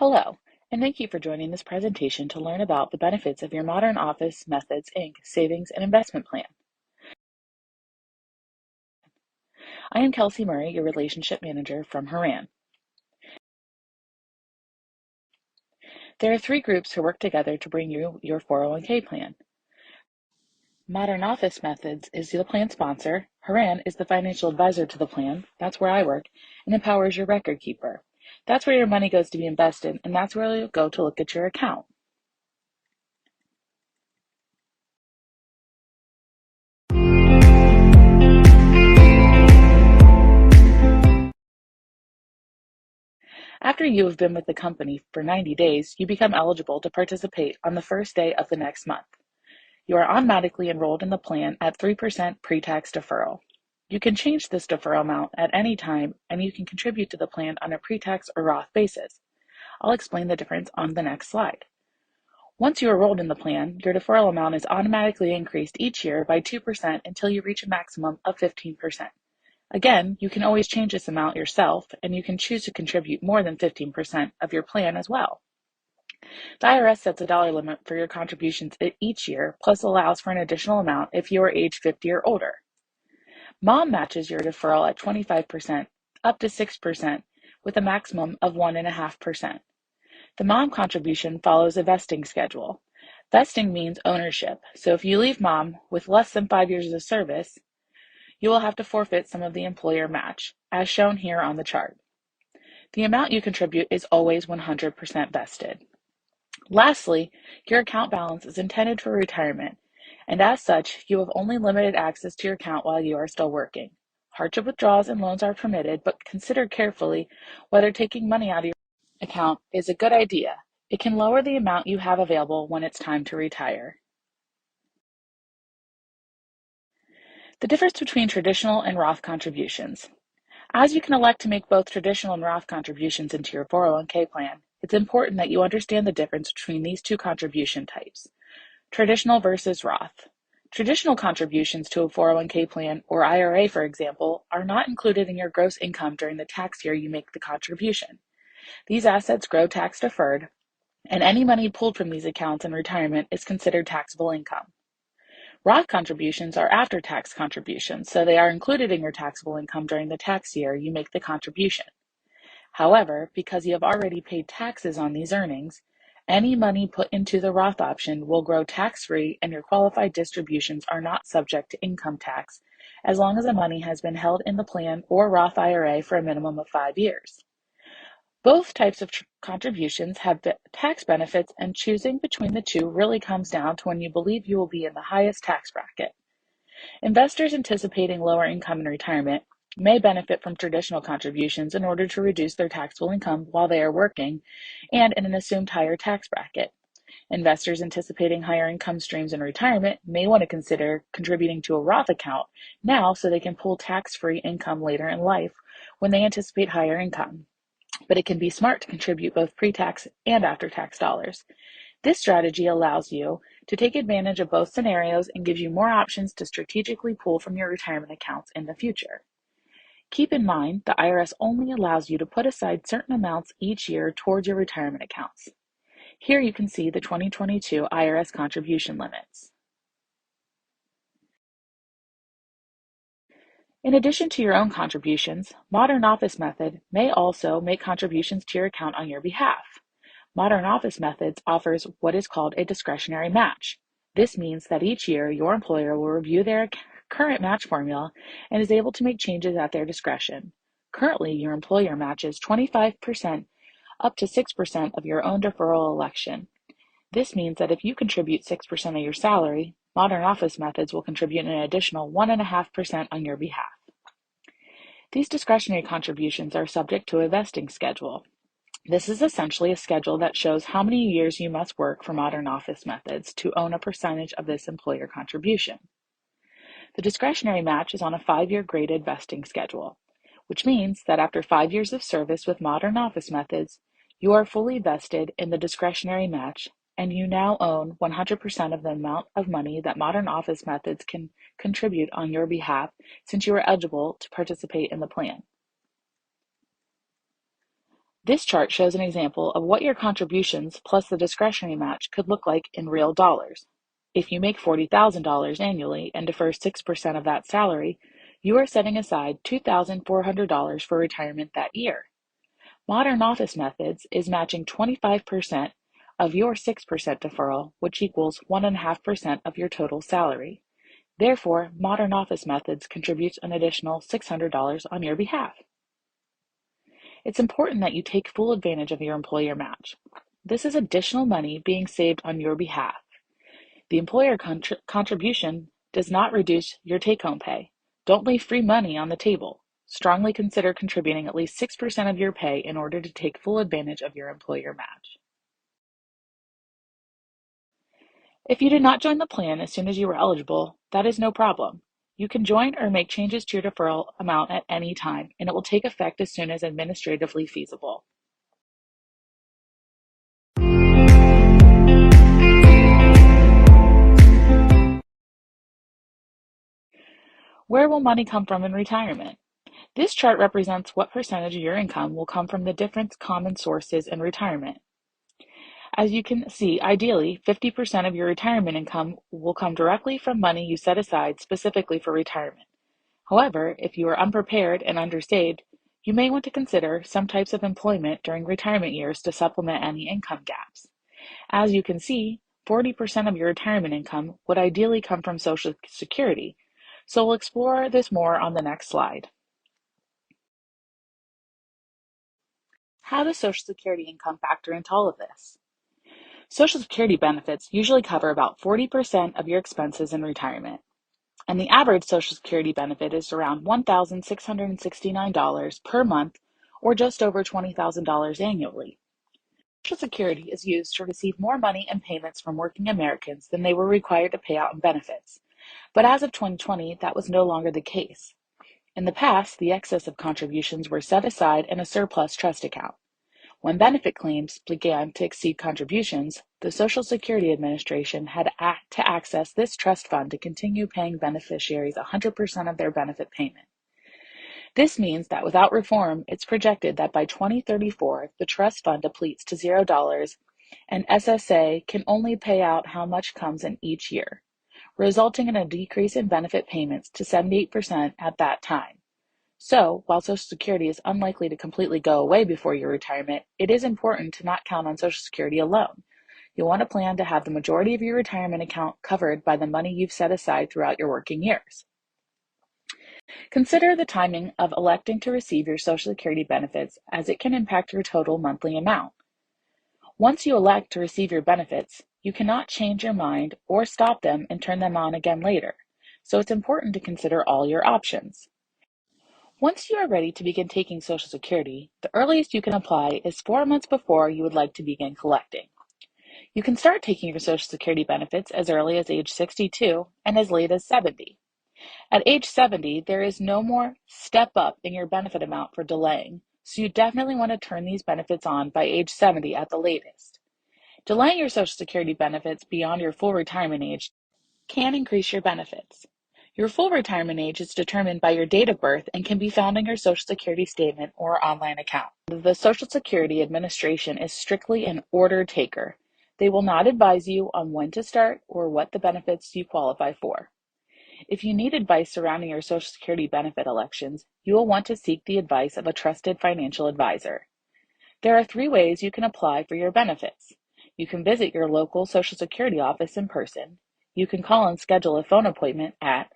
Hello, and thank you for joining this presentation to learn about the benefits of your Modern Office Methods, Inc. Savings and Investment Plan. I am Kelsey Murray, your Relationship Manager from HORAN. There are three groups who work together to bring you your 401k plan. Modern Office Methods is the plan sponsor, HORAN is the financial advisor to the plan, that's where I work, and Empower is your record keeper. That's where your money goes to be invested, and that's where you'll go to look at your account. After you have been with the company for 90 days, you become eligible to participate on the first day of the next month. You are automatically enrolled in the plan at 3% pre-tax deferral. You can change this deferral amount at any time, and you can contribute to the plan on a pre-tax or Roth basis. I'll explain the difference on the next slide. Once you are enrolled in the plan, your deferral amount is automatically increased each year by 2% until you reach a maximum of 15%. Again, you can always change this amount yourself, and you can choose to contribute more than 15% of your plan as well. The IRS sets a dollar limit for your contributions each year, plus allows for an additional amount if you are age 50 or older. Mom matches your deferral at 25%, up to 6%, with a maximum of 1.5%. The mom contribution follows a vesting schedule. Vesting means ownership, so if you leave mom with less than 5 years of service, you will have to forfeit some of the employer match, as shown here on the chart. The amount you contribute is always 100% vested. Lastly, your account balance is intended for retirement, and as such, you have only limited access to your account while you are still working. Hardship withdrawals and loans are permitted, but consider carefully whether taking money out of your account is a good idea. It can lower the amount you have available when it's time to retire. The difference between traditional and Roth contributions. As you can elect to make both traditional and Roth contributions into your 401k plan, it's important that you understand the difference between these two contribution types. Traditional versus Roth. Traditional contributions to a 401k plan or IRA, for example, are not included in your gross income during the tax year you make the contribution. These assets grow tax deferred, and any money pulled from these accounts in retirement is considered taxable income. Roth contributions are after-tax contributions, so they are included in your taxable income during the tax year you make the contribution. However, because you have already paid taxes on these earnings, any money put into the Roth option will grow tax-free, and your qualified distributions are not subject to income tax as long as the money has been held in the plan or Roth IRA for a minimum of 5 years. Both types of contributions have tax benefits, and choosing between the two really comes down to when you believe you will be in the highest tax bracket. Investors anticipating lower income in retirement may benefit from traditional contributions in order to reduce their taxable income while they are working and in an assumed higher tax bracket. Investors anticipating higher income streams in retirement may want to consider contributing to a Roth account now so they can pull tax-free income later in life when they anticipate higher income. But it can be smart to contribute both pre-tax and after-tax dollars. This strategy allows you to take advantage of both scenarios and gives you more options to strategically pull from your retirement accounts in the future. Keep in mind, the IRS only allows you to put aside certain amounts each year towards your retirement accounts. Here you can see the 2022 IRS contribution limits. In addition to your own contributions, Modern Office Method may also make contributions to your account on your behalf. Modern Office Methods offers what is called a discretionary match. This means that each year your employer will review their current match formula and is able to make changes at their discretion. Currently, your employer matches 25% up to 6% of your own deferral election. This means that if you contribute 6% of your salary, Modern Office Methods will contribute an additional 1.5% on your behalf. These discretionary contributions are subject to a vesting schedule. This is essentially a schedule that shows how many years you must work for Modern Office Methods to own a percentage of this employer contribution. The discretionary match is on a 5-year graded vesting schedule, which means that after 5 years of service with Modern Office Methods, you are fully vested in the discretionary match, and you now own 100% of the amount of money that Modern Office Methods can contribute on your behalf since you are eligible to participate in the plan. This chart shows an example of what your contributions plus the discretionary match could look like in real dollars. If you make $40,000 annually and defer 6% of that salary, you are setting aside $2,400 for retirement that year. Modern office methods is matching 25% of your 6% deferral, which equals 1.5% of your total salary. Therefore, modern office methods contributes an additional $600 on your behalf. It's important that you take full advantage of your employer match. This is additional money being saved on your behalf. The employer contribution does not reduce your take-home pay. Don't leave free money on the table. Strongly consider contributing at least 6% of your pay in order to take full advantage of your employer match. If you did not join the plan as soon as you were eligible, that is no problem. You can join or make changes to your deferral amount at any time, and it will take effect as soon as administratively feasible. Where will money come from in retirement? This chart represents what percentage of your income will come from the different common sources in retirement. As you can see, ideally, 50% of your retirement income will come directly from money you set aside specifically for retirement. However, if you are unprepared and undersaved, you may want to consider some types of employment during retirement years to supplement any income gaps. As you can see, 40% of your retirement income would ideally come from Social Security, so we'll explore this more on the next slide. How does Social Security income factor into all of this? Social Security benefits usually cover about 40% of your expenses in retirement, and the average Social Security benefit is around $1,669 per month, or just over $20,000 annually. Social Security is used to receive more money and payments from working Americans than they were required to pay out in benefits. But as of 2020, that was no longer the case. In the past, the excess of contributions were set aside in a surplus trust account. When benefit claims began to exceed contributions, the Social Security Administration had to access this trust fund to continue paying beneficiaries 100% of their benefit payment. This means that without reform, it's projected that by 2034, the trust fund depletes to $0, and SSA can only pay out how much comes in each year, resulting in a decrease in benefit payments to 78% at that time. So, while Social Security is unlikely to completely go away before your retirement, it is important to not count on Social Security alone. You'll want to plan to have the majority of your retirement account covered by the money you've set aside throughout your working years. Consider the timing of electing to receive your Social Security benefits, as it can impact your total monthly amount. Once you elect to receive your benefits, you cannot change your mind or stop them and turn them on again later. So it's important to consider all your options. Once you are ready to begin taking Social Security, the earliest you can apply is 4 months before you would like to begin collecting. You can start taking your Social Security benefits as early as age 62 and as late as 70. At age 70, there is no more step up in your benefit amount for delaying, so you definitely want to turn these benefits on by age 70 at the latest. Delaying your Social Security benefits beyond your full retirement age can increase your benefits. Your full retirement age is determined by your date of birth and can be found in your Social Security statement or online account. The Social Security Administration is strictly an order taker. They will not advise you on when to start or what the benefits you qualify for. If you need advice surrounding your Social Security benefit elections, you will want to seek the advice of a trusted financial advisor. There are 3 ways you can apply for your benefits. You can visit your local Social Security office in person. You can call and schedule a phone appointment at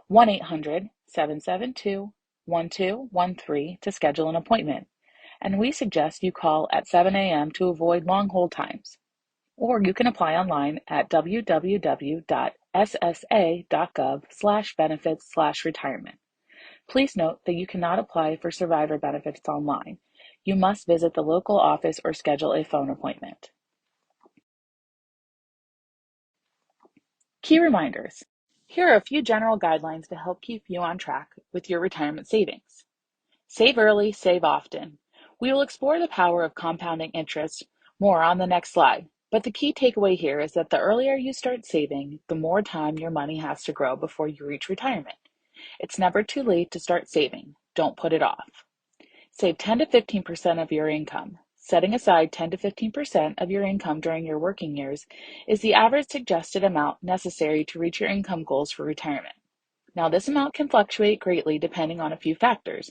1-800-772-1213 to schedule an appointment, and we suggest you call at 7 a.m. to avoid long hold times. Or you can apply online at www.ssa.gov/benefits/retirement. Please note that you cannot apply for survivor benefits online. You must visit the local office or schedule a phone appointment. Key reminders. Here are a few general guidelines to help keep you on track with your retirement savings. Save early, save often. We will explore the power of compounding interest more on the next slide, but the key takeaway here is that the earlier you start saving, the more time your money has to grow before you reach retirement. It's never too late to start saving. Don't put it off. Save 10 to 15% of your income. Setting aside 10 to 15% of your income during your working years is the average suggested amount necessary to reach your income goals for retirement. Now, this amount can fluctuate greatly depending on a few factors,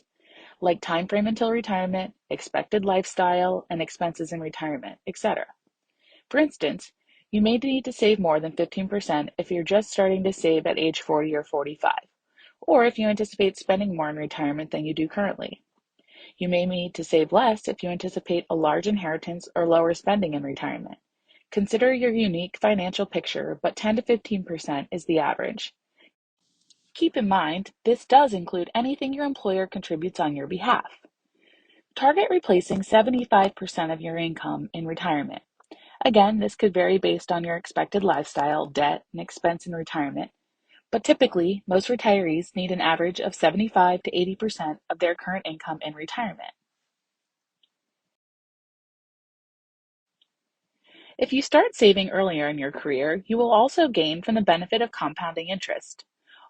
like time frame until retirement, expected lifestyle, and expenses in retirement, etc. For instance, you may need to save more than 15% if you're just starting to save at age 40 or 45, or if you anticipate spending more in retirement than you do currently. You may need to save less if you anticipate a large inheritance or lower spending in retirement. Consider your unique financial picture, but 10 to 15% is the average. Keep in mind, this does include anything your employer contributes on your behalf. Target replacing 75% of your income in retirement. Again, this could vary based on your expected lifestyle, debt, and expense in retirement, but typically, most retirees need an average of 75 to 80% of their current income in retirement. If you start saving earlier in your career, you will also gain from the benefit of compounding interest.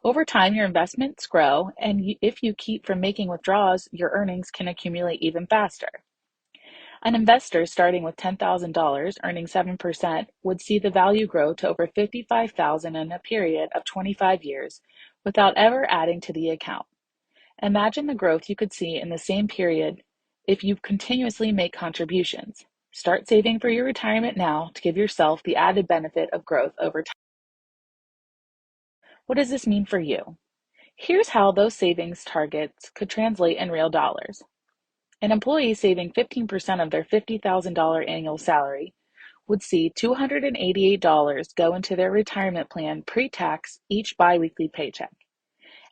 Over time, your investments grow, and if you keep from making withdrawals, your earnings can accumulate even faster. An investor starting with $10,000 earning 7% would see the value grow to over $55,000 in a period of 25 years without ever adding to the account. Imagine the growth you could see in the same period if you continuously make contributions. Start saving for your retirement now to give yourself the added benefit of growth over time. What does this mean for you? Here's how those savings targets could translate in real dollars. An employee saving 15% of their $50,000 annual salary would see $288 go into their retirement plan pre-tax each biweekly paycheck.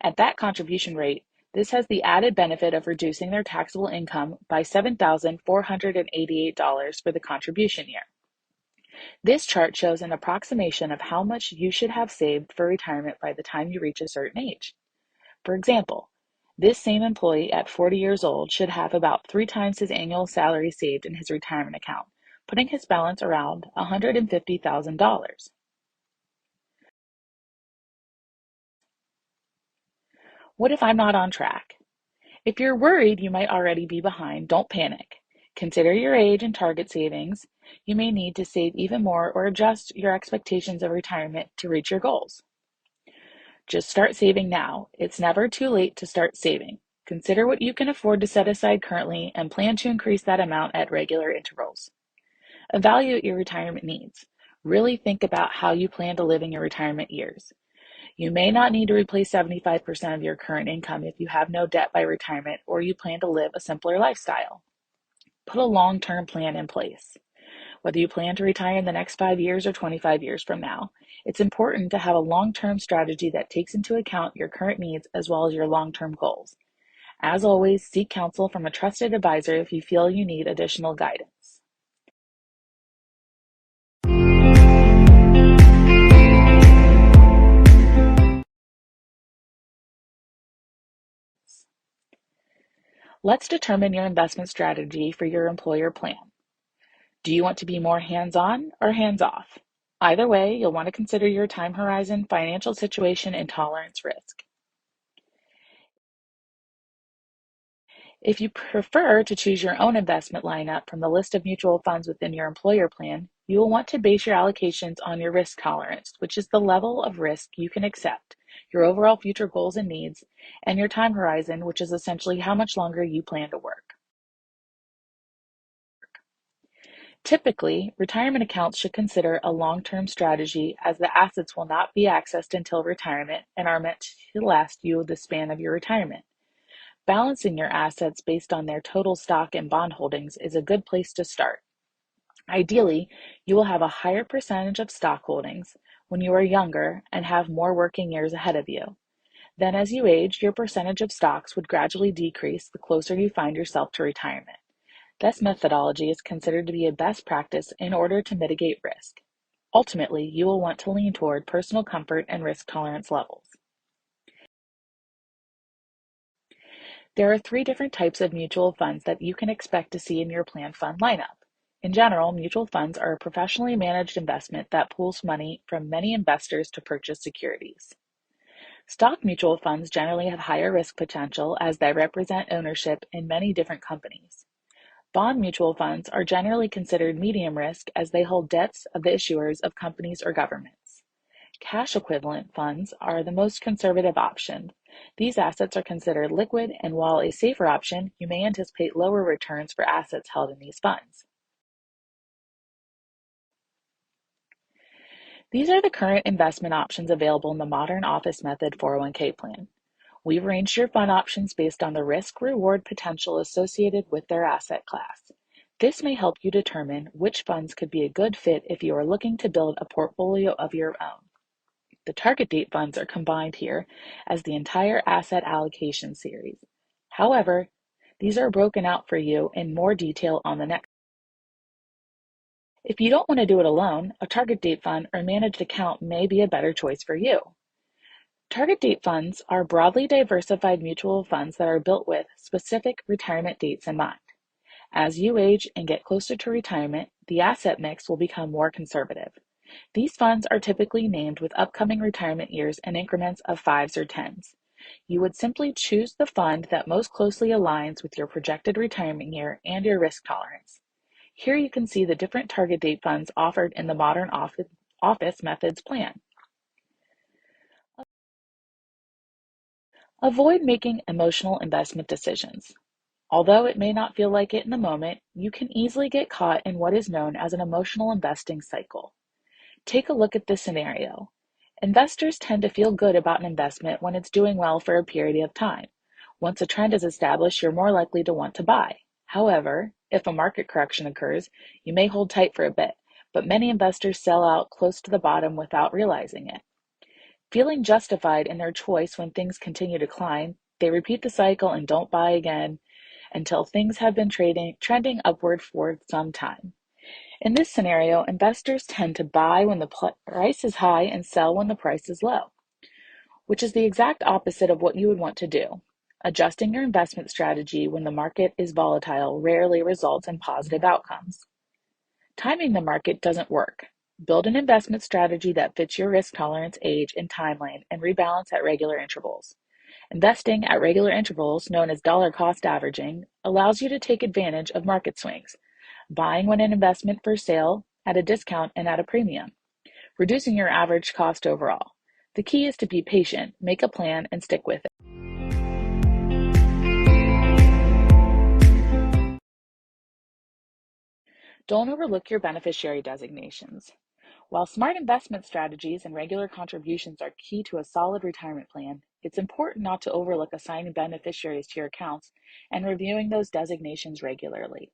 At that contribution rate, this has the added benefit of reducing their taxable income by $7,488 for the contribution year. This chart shows an approximation of how much you should have saved for retirement by the time you reach a certain age. For example, this same employee at 40 years old should have about 3 times his annual salary saved in his retirement account, putting his balance around $150,000. What if I'm not on track? If you're worried you might already be behind, don't panic. Consider your age and target savings. You may need to save even more or adjust your expectations of retirement to reach your goals. Just start saving now. It's never too late to start saving. Consider what you can afford to set aside currently and plan to increase that amount at regular intervals. Evaluate your retirement needs. Really think about how you plan to live in your retirement years. You may not need to replace 75% of your current income if you have no debt by retirement or you plan to live a simpler lifestyle. Put a long-term plan in place. Whether you plan to retire in the next 5 years or 25 years from now, it's important to have a long-term strategy that takes into account your current needs as well as your long-term goals. As always, seek counsel from a trusted advisor if you feel you need additional guidance. Let's determine your investment strategy for your employer plan. Do you want to be more hands-on or hands-off? Either way, you'll want to consider your time horizon, financial situation, and tolerance risk. If you prefer to choose your own investment lineup from the list of mutual funds within your employer plan, you will want to base your allocations on your risk tolerance, which is the level of risk you can accept, your overall future goals and needs, and your time horizon, which is essentially how much longer you plan to work. Typically, retirement accounts should consider a long-term strategy as the assets will not be accessed until retirement and are meant to last you the span of your retirement. Balancing your assets based on their total stock and bond holdings is a good place to start. Ideally, you will have a higher percentage of stock holdings when you are younger and have more working years ahead of you. Then as you age, your percentage of stocks would gradually decrease the closer you find yourself to retirement. This methodology is considered to be a best practice in order to mitigate risk. Ultimately, you will want to lean toward personal comfort and risk tolerance levels. There are 3 different types of mutual funds that you can expect to see in your plan fund lineup. In general, mutual funds are a professionally managed investment that pools money from many investors to purchase securities. Stock mutual funds generally have higher risk potential as they represent ownership in many different companies. Bond mutual funds are generally considered medium risk as they hold debts of the issuers of companies or governments. Cash equivalent funds are the most conservative option. These assets are considered liquid, and while a safer option, you may anticipate lower returns for assets held in these funds. These are the current investment options available in the Modern Office Method 401k plan. We've arranged your fund options based on the risk-reward potential associated with their asset class. This may help you determine which funds could be a good fit if you are looking to build a portfolio of your own. The target date funds are combined here as the entire asset allocation series. However, these are broken out for you in more detail on the next. If you don't want to do it alone, a target date fund or managed account may be a better choice for you. Target date funds are broadly diversified mutual funds that are built with specific retirement dates in mind. As you age and get closer to retirement, the asset mix will become more conservative. These funds are typically named with upcoming retirement years in increments of 5s or 10s. You would simply choose the fund that most closely aligns with your projected retirement year and your risk tolerance. Here you can see the different target date funds offered in the Modern Office Methods plan. Avoid making emotional investment decisions. Although it may not feel like it in the moment, you can easily get caught in what is known as an emotional investing cycle. Take a look at this scenario. Investors tend to feel good about an investment when it's doing well for a period of time. Once a trend is established, you're more likely to want to buy. However, if a market correction occurs, you may hold tight for a bit, but many investors sell out close to the bottom without realizing it. Feeling justified in their choice when things continue to climb, they repeat the cycle and don't buy again until things have been trending upward for some time. In this scenario, investors tend to buy when the price is high and sell when the price is low, which is the exact opposite of what you would want to do. Adjusting your investment strategy when the market is volatile rarely results in positive outcomes. Timing the market doesn't work. Build an investment strategy that fits your risk tolerance, age, and timeline, and rebalance at regular intervals. Investing at regular intervals, known as dollar cost averaging, allows you to take advantage of market swings, buying when an investment for sale at a discount and at a premium, reducing your average cost overall. The key is to be patient, make a plan, and stick with it. Don't overlook your beneficiary designations. While smart investment strategies and regular contributions are key to a solid retirement plan, it's important not to overlook assigning beneficiaries to your accounts and reviewing those designations regularly.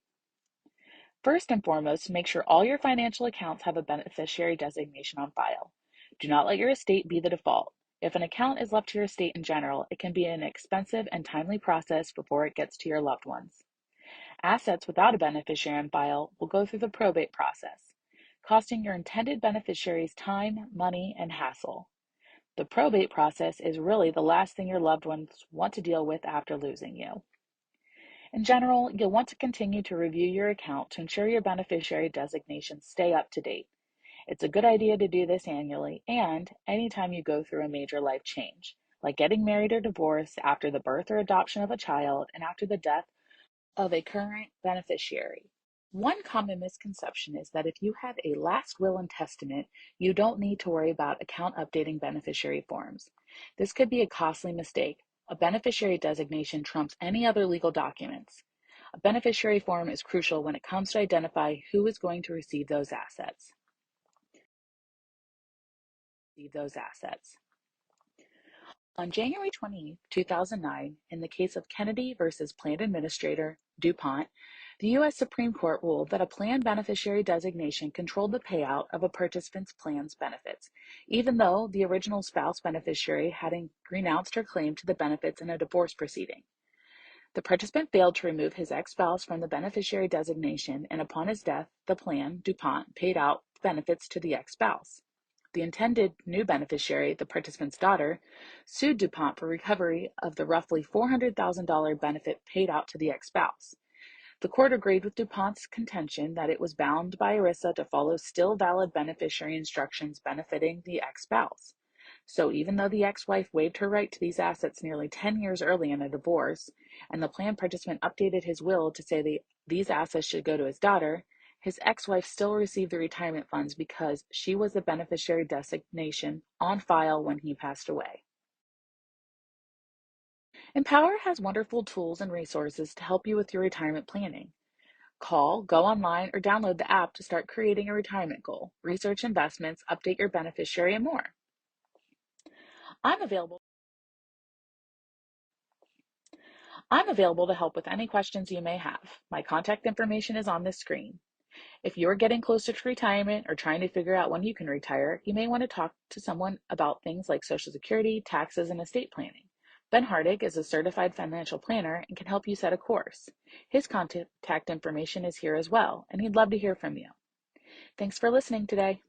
First and foremost, make sure all your financial accounts have a beneficiary designation on file. Do not let your estate be the default. If an account is left to your estate in general, it can be an expensive and timely process before it gets to your loved ones. Assets without a beneficiary on file will go through the probate process, costing your intended beneficiaries time, money, and hassle. The probate process is really the last thing your loved ones want to deal with after losing you. In general, you'll want to continue to review your account to ensure your beneficiary designations stay up to date. It's a good idea to do this annually and anytime you go through a major life change, like getting married or divorced, after the birth or adoption of a child, and after the death of a current beneficiary. One common misconception is that if you have a last will and testament, you don't need to worry about account updating beneficiary forms. This could be a costly mistake. A beneficiary designation trumps any other legal documents. A beneficiary form is crucial when it comes to identify who is going to receive those assets. On January 20, 2009, in the case of Kennedy versus Plan Administrator DuPont, the U.S. Supreme Court ruled that a plan beneficiary designation controlled the payout of a participant's plan's benefits, even though the original spouse beneficiary had renounced her claim to the benefits in a divorce proceeding. The participant failed to remove his ex-spouse from the beneficiary designation, and upon his death, the plan, DuPont, paid out benefits to the ex-spouse. The intended new beneficiary, the participant's daughter, sued DuPont for recovery of the roughly $400,000 benefit paid out to the ex-spouse. The court agreed with DuPont's contention that it was bound by ERISA to follow still valid beneficiary instructions benefiting the ex-spouse. So even though the ex-wife waived her right to these assets nearly 10 years early in a divorce, and the plan participant updated his will to say these assets should go to his daughter, his ex-wife still received the retirement funds because she was the beneficiary designation on file when he passed away. Empower has wonderful tools and resources to help you with your retirement planning. Call, go online, or download the app to start creating a retirement goal, research investments, update your beneficiary, and more. I'm available. I'm available to help with any questions you may have. My contact information is on the screen. If you're getting closer to retirement or trying to figure out when you can retire, you may want to talk to someone about things like Social Security, taxes, and estate planning. Ben Hardig is a certified financial planner and can help you set a course. His contact information is here as well, and he'd love to hear from you. Thanks for listening today.